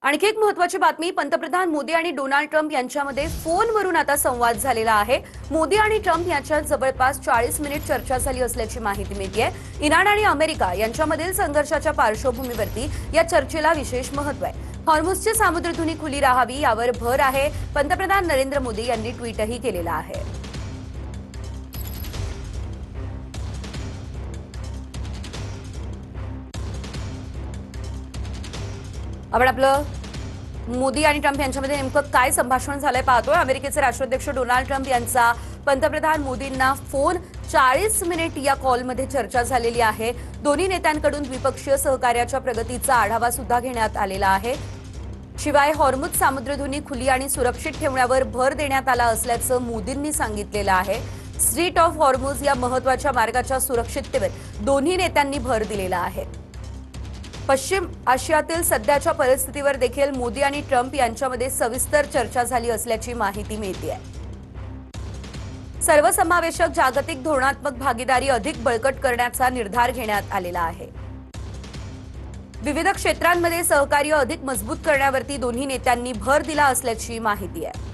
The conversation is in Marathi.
आणखी एक महत्त्वाची बातमी, पंतप्रधान मोदी आणि डोनाल्ड ट्रम्प यांच्यामध्ये फोनवरून आता संवाद झालेला आहे। मोदी आणि ट्रम्प यांच्यात जवळपास 40 मिनिट चर्चा झाली असल्याची माहिती मिळते। इराण आणि अमेरिका यांच्यामधील संघर्षाच्या पार्श्वभूमीवरती या चर्चेला विशेष महत्त्व आहे। हॉर्मुझची सामुद्रधुनी खुली राहावी यावर भर आहे। पंतप्रधान नरेंद्र मोदी यांनी ट्विटही केलेलं आहे। आपण आपलं मोदी आणि ट्रम्प यांच्यामध्ये नेमकं काय संभाषण झालंय पाहतोय। अमेरिकेचे राष्ट्राध्यक्ष डोनाल्ड ट्रम्प यांचा पंतप्रधान मोदींना फोन 40 मिनिट या कॉलमध्ये चर्चा झालेली आहे। दोन्ही नेत्यांकडून द्विपक्षीय सहकार्याच्या प्रगतीचा आढावा सुद्धा घेण्यात आलेला आहे। शिवाय हॉर्मुझ सामुद्रधुनी खुली आणि सुरक्षित ठेवण्यावर भर देण्यात आला असल्याचं मोदींनी सांगितलेलं आहे। स्ट्रीट ऑफ हॉर्मुझ या महत्त्वाच्या मार्गाच्या सुरक्षिततेवर दोन्ही नेत्यांनी भर दिलेला आहे। पश्चिम आशियातील सध्याच्या परिस्थितीवर देखील मोदी आणि ट्रम्प यांच्यामध्ये सविस्तर चर्चा झाली असल्याची माहिती मिळते आहे। सर्वसमावेशक जागतिक धोरणात्मक भागीदारी अधिक बळकट करण्याचा निर्धार घेण्यात आलेला आहे। विविध क्षेत्रांमध्ये सहकार्य अधिक मजबूत करण्यावरती दोन्ही नेत्यांनी भर दिला असल्याची माहिती आहे।